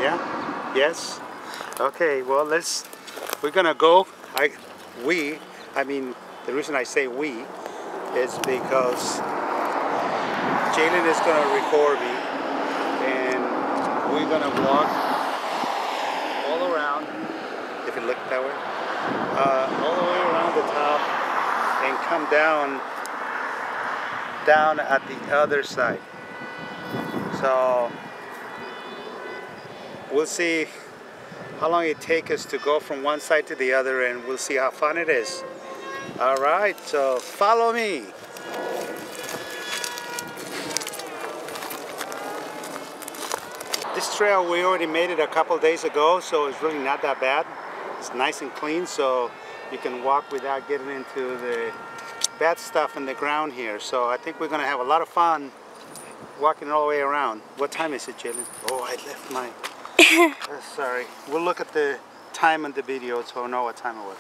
Yeah? Yes? Okay, well we're gonna go. I mean, the reason I say we is because Jalen is gonna record me and we're gonna walk all around, if you look that way, all the way around the top and come down at the other side. So we'll see how long it takes us to go from one side to the other, and we'll see how fun it is. All right, so follow me. This trail, we already made it a couple days ago, so it's really not that bad. It's nice and clean, so you can walk without getting into the bad stuff in the ground here. So I think we're gonna have a lot of fun walking all the way around. What time is it, Jalen? Oh, I left my... sorry. We'll look at the time on the video so we'll know what time it was.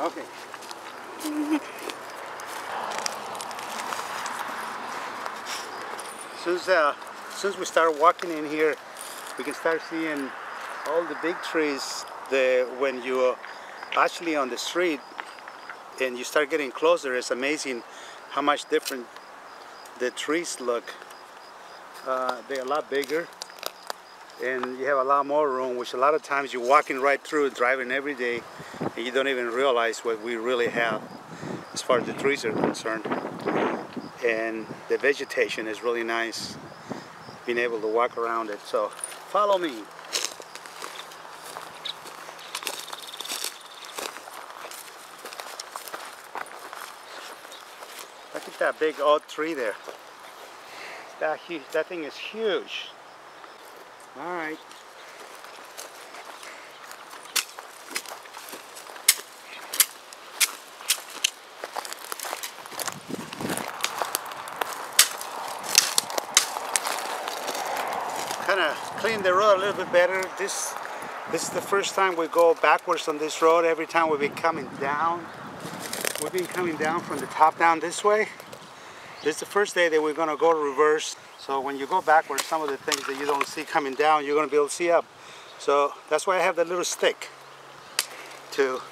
Okay. Since we start walking in here, we can start seeing all the big trees. When you're actually on the street and you start getting closer, it's amazing how much different the trees look. They're a lot bigger and you have a lot more room, which a lot of times you're walking right through, driving every day, and you don't even realize what we really have as far as the trees are concerned. And the vegetation is really nice, being able to walk around it. So follow me. Look at that big oak tree there. That thing is huge. All right. Kind of clean the road a little bit better. This is the first time we go backwards on this road. Every time we've been coming down. We've been coming down from the top down this way. This is the first day that we're going to go reverse. So when you go backwards, some of the things that you don't see coming down, you're going to be able to see up. So that's why I have that little stick to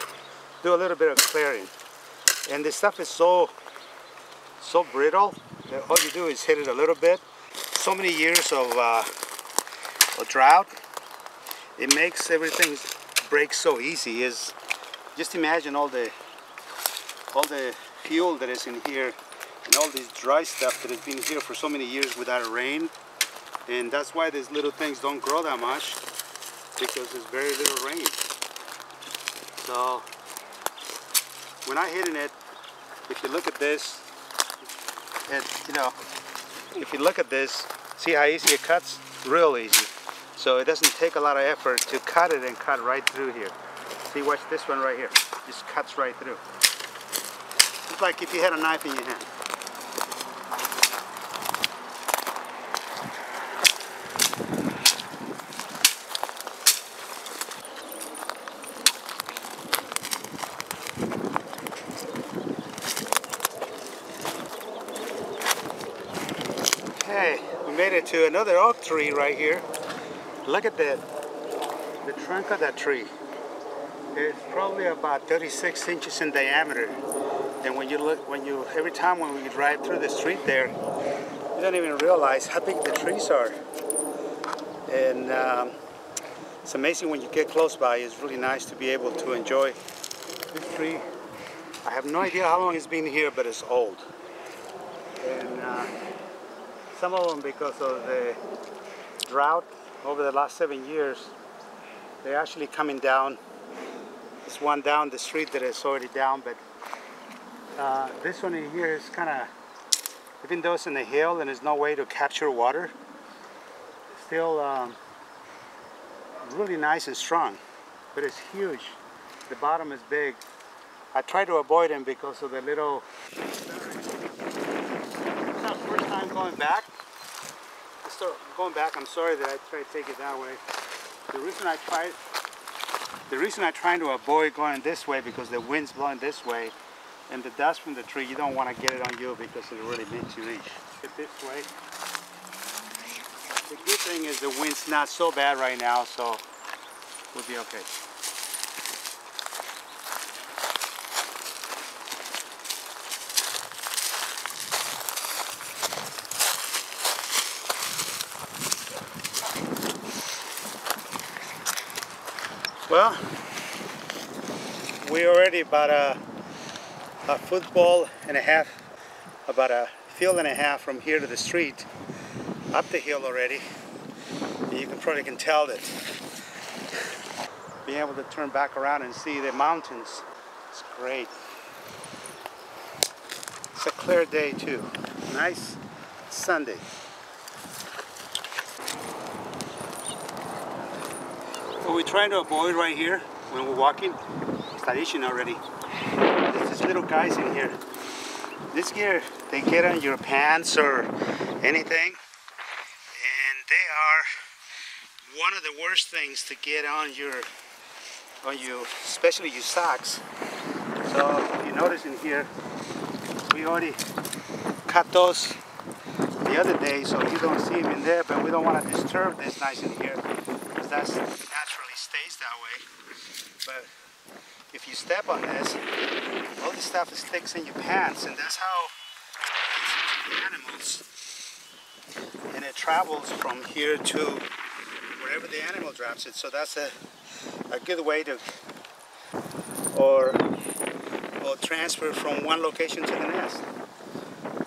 do a little bit of clearing. And this stuff is so brittle that all you do is hit it a little bit. So many years of drought, it makes everything break so easy. Just imagine all the fuel that is in here and all this dry stuff that has been here for so many years without rain. And that's why these little things don't grow that much, because there's very little rain. So when I'm hitting it, if you look at this, and if you look at this, see how easy it cuts? Real easy. So it doesn't take a lot of effort to cut it and cut right through here. See, watch this one right here. Just cuts right through. It's like if you had a knife in your hand. Okay, we made it to another oak tree right here. Look at the trunk of that tree. It's probably about 36 inches in diameter. And every time when we drive through the street there, you don't even realize how big the trees are. And it's amazing when you get close by. It's really nice to be able to enjoy this tree. I have no idea how long it's been here, but it's old. And some of them, because of the drought over the last 7 years, they're actually coming down. There's one down the street that is already down, but this one in here is kind of, even though it's in a hill and there's no way to capture water, it's still really nice and strong, but it's huge. The bottom is big. I try to avoid them because of the little... It's our first time going back. I'm sorry that I tried to take it that way. The reason I try to avoid going this way, because the wind's blowing this way, and the dust from the tree, you don't want to get it on you because it really makes you itch. Get this way. The good thing is the wind's not so bad right now, so we'll be okay. Well, we're already about a football and a half, about a field and a half from here to the street, up the hill already. And you probably can tell that being able to turn back around and see the mountains, it's great. It's a clear day too. Nice Sunday. What we're trying to avoid right here when we're walking, tradition already. There's these little guys in here. This gear, they get on your pants or anything, and they are one of the worst things to get on you, especially your socks. So if you notice in here, we already cut those the other day, so you don't see them in there, but we don't want to disturb this nice in here, because that's naturally stays that way. But if you step on this, all this stuff sticks in your pants, and that's how it gets into the animals. And it travels from here to wherever the animal drops it. So that's a good way to or transfer from one location to the next.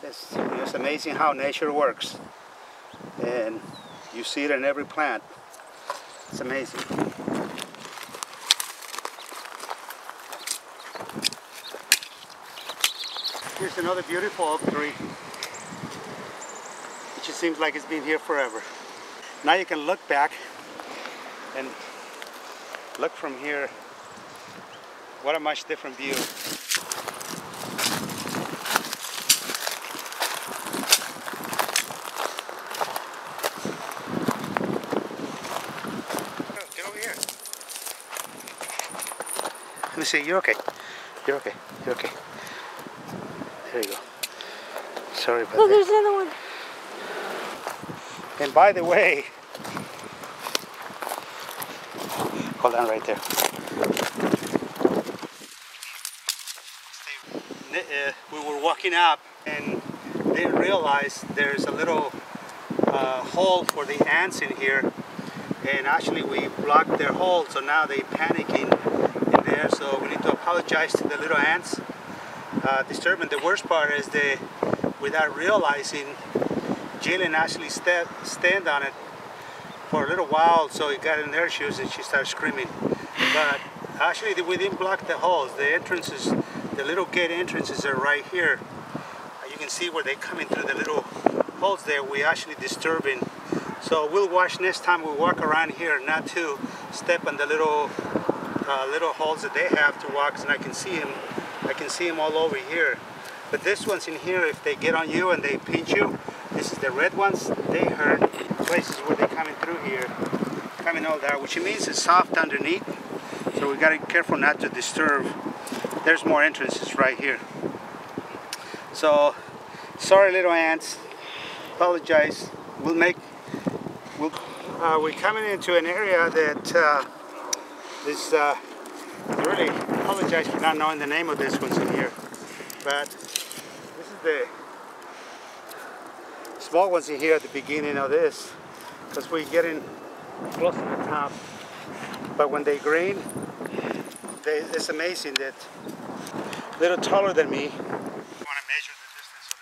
It's amazing how nature works, and you see it in every plant. It's amazing. Here's another beautiful oak tree. It just seems like it's been here forever. Now you can look back and look from here. What a much different view. Get over here. Let me see, you're okay. You're okay. You're okay. There you go. Sorry about that. Oh, there's another one. And by the way, hold on right there. We were walking up and didn't realize there's a little hole for the ants in here, and actually we blocked their hole, so now they're panicking in there. So we need to apologize to the little ants. Disturbing. The worst part is without realizing, Jillian actually stand on it for a little while, so it got in their shoes and she started screaming. But actually we didn't block the holes. The entrances, the little gate entrances are right here. You can see where they're coming through the little holes there. We actually disturbing. So we'll watch next time we walk around here not to step on the little holes that they have to walk, and I can see them all over here. But this one's in here, if they get on you and they pinch you, this is the red ones, they hurt. Places where they're coming through here, coming all there, which means it's soft underneath. So we gotta be careful not to disturb. There's more entrances right here. So, sorry little ants, apologize. We're coming into an area that really apologize for not knowing the name of this one's in here. But this is the small ones in here at the beginning of this, because we're getting close to the top. But when they green, it's amazing that a little taller than me. I want to measure the distance of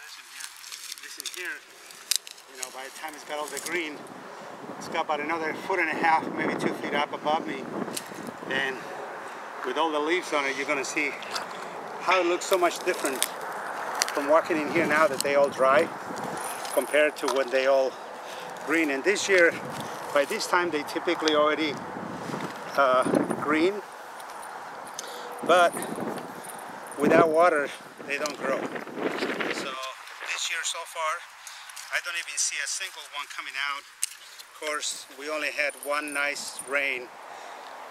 this in here, you know, by the time it's got all the green, it's got about another 1.5 feet, maybe 2 feet up above me. And with all the leaves on it, you're going to see how it looks so much different from walking in here now that they all dry compared to when they all green. And this year, by this time, they typically already green, but without water, they don't grow. So this year so far, I don't even see a single one coming out. Of course, we only had one nice rain,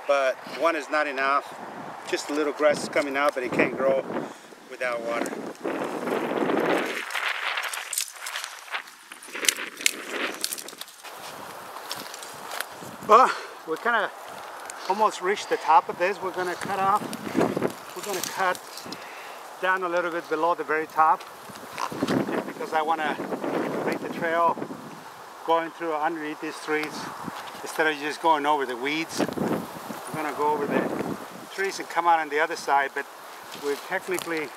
but one is not enough. Just a little grass is coming out, but it can't grow without water. Well, we kind of almost reached the top of this. We're going to cut off. We're going to cut down a little bit below the very top, just because I want to make the trail going through underneath these trees instead of just going over the weeds. We're going to go over the trees and come out on the other side, but we're technically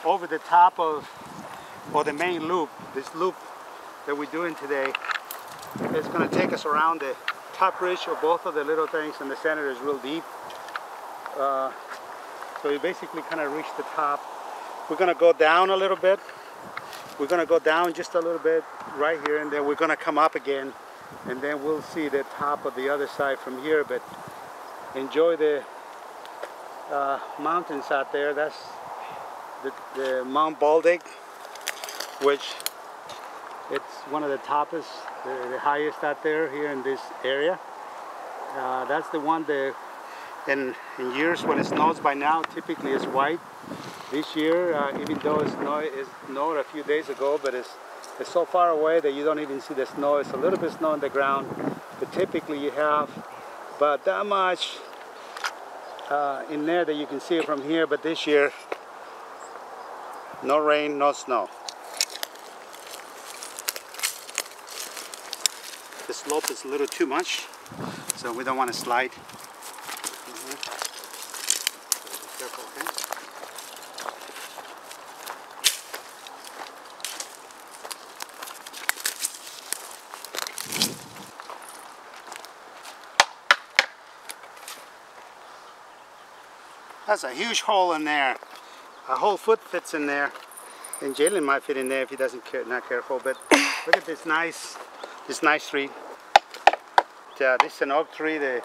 over the top of, or the main loop. This loop that we're doing today is going to take us around the top ridge of both of the little things, and the center is real deep. So we basically kind of reach the top. We're going to go down a little bit. We're going to go down just a little bit right here, and then we're going to come up again, and then we'll see the top of the other side from here. But enjoy the mountains out there. That's the Mount Baltic, which it's one of the toppest, the highest out there here in this area. That's the one that in years when it snows by now, typically it's white. This year, even though it snowed a few days ago, but it's so far away that you don't even see the snow. It's a little bit of snow on the ground, but typically you have about that much in there that you can see it from here. But this year, no rain, no snow. The slope is a little too much, so we don't want to slide. Be careful, okay? That's a huge hole in there. A whole foot fits in there, and Jalen might fit in there if he doesn't not careful. But look at this nice tree. This is an oak tree that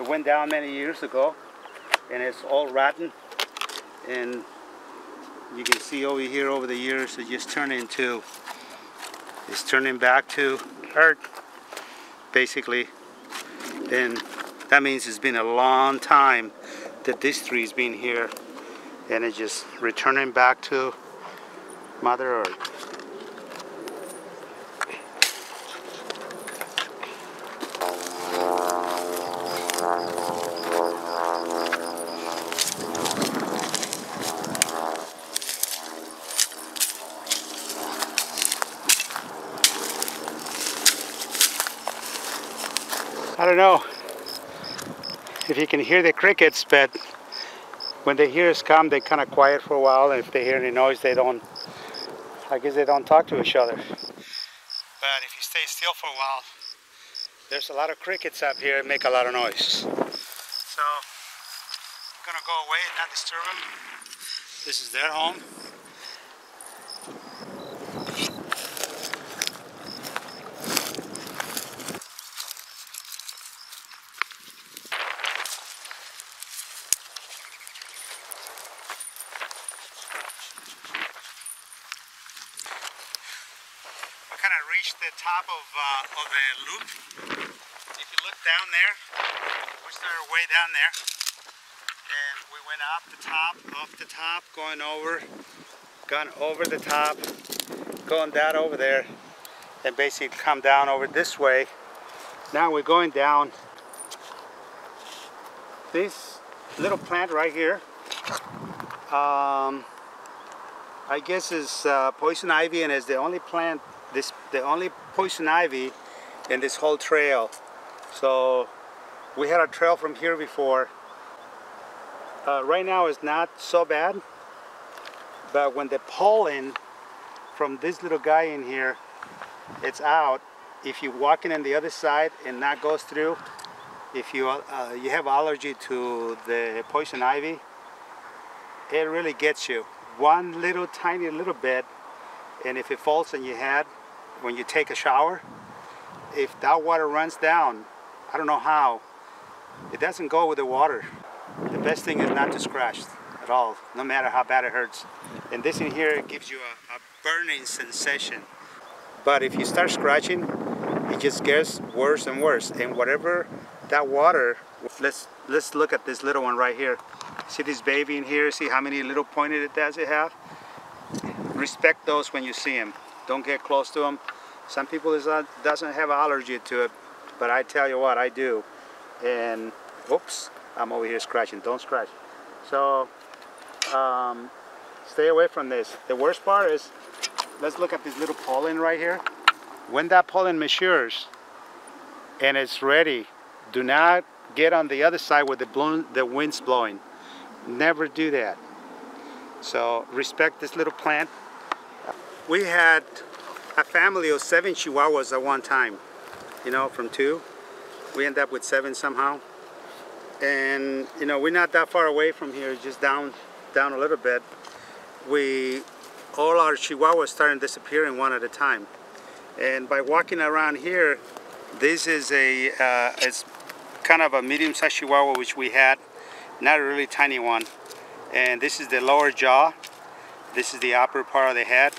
went down many years ago, and it's all rotten. And you can see over here, over the years, it just turning back to earth, basically. And that means it's been a long time that this tree's been here, and it's just returning back to Mother Earth. I don't know if you can hear the crickets, but when they hear us come, they kind of quiet for a while, and if they hear any noise, I guess they don't talk to each other. But if you stay still for a while, there's a lot of crickets up here and make a lot of noise. So I'm gonna go away and not disturb them. This is their home. Reached the top of the loop. If you look down there, we started way down there, and we went off the top, gone over the top, going down over there, and basically come down over this way. Now we're going down this little plant right here. I guess is poison ivy, and it's the only plant, the only poison ivy in this whole trail. So we had a trail from here before. Right now it's not so bad, but when the pollen from this little guy in here, it's out. If you're walking on the other side and that goes through, if you have allergy to the poison ivy, it really gets you. One little tiny little bit, and if it falls on your head when you take a shower, if that water runs down, I don't know how, it doesn't go with the water. The best thing is not to scratch at all, no matter how bad it hurts. And this in here, it gives you a burning sensation. But if you start scratching, it just gets worse and worse. And whatever that water, let's look at this little one right here. See this baby in here? See how many little pointed it does it have? respect those when you see them. Don't get close to them. Some people doesn't have an allergy to it, but I tell you what, I do. And whoops, I'm over here scratching. Don't scratch. So stay away from this. The worst part is, let's look at this little pollen right here. When that pollen matures and it's ready, do not get on the other side where the wind's blowing. Never do that. So respect this little plant. We had a family of 7 chihuahuas at one time. You know, from 2. We ended up with 7 somehow. And you know, we're not that far away from here, just down a little bit. All our chihuahuas started disappearing one at a time. And by walking around here, this is it's kind of a medium-sized chihuahua which we had, not a really tiny one. And this is the lower jaw. This is the upper part of the head.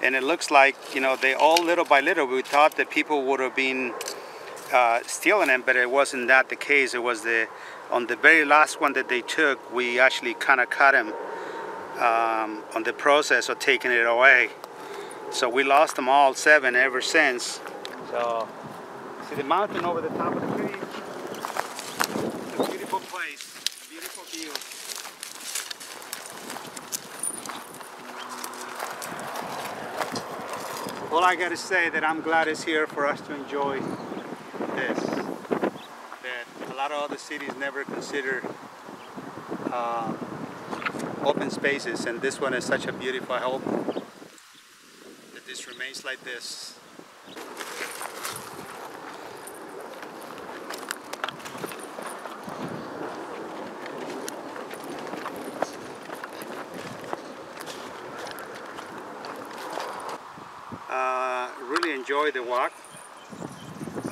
And it looks like, you know, they all little by little, we thought that people would have been stealing them, but it wasn't that the case. It was on the very last one that they took, we actually kind of cut him on the process of taking it away. So we lost them all 7 ever since. So see the mountain over the top of the tree. It's a beautiful place, beautiful view. All I got to say that I'm glad it's here for us to enjoy this. That a lot of other cities never consider open spaces, and this one is such a beautiful. I hope that this remains like this. Really enjoy the walk.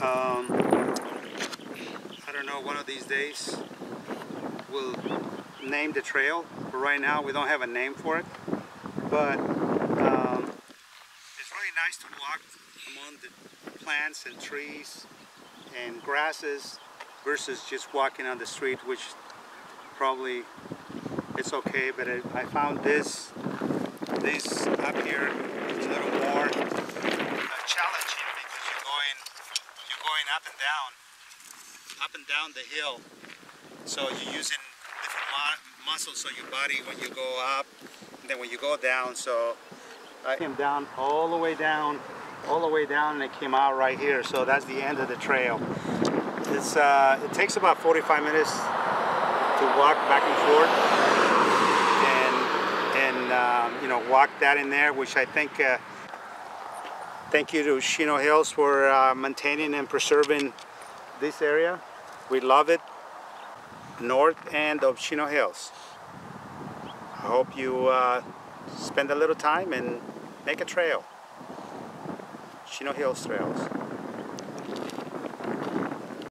I don't know, one of these days we'll name the trail, but right now we don't have a name for it. But it's really nice to walk among the plants and trees and grasses versus just walking on the street, which probably it's okay, but I found this up here is a little more challenging because you're going up and down the hill. So you're using different muscles on your body when you go up, and then when you go down. So I came down all the way down, and it came out right here. So that's the end of the trail. It takes about 45 minutes to walk back and forth, and you know, walk that in there, which I think. Thank you to Chino Hills for maintaining and preserving this area. We love it. North end of Chino Hills. I hope you spend a little time and make a trail. Chino Hills Trails.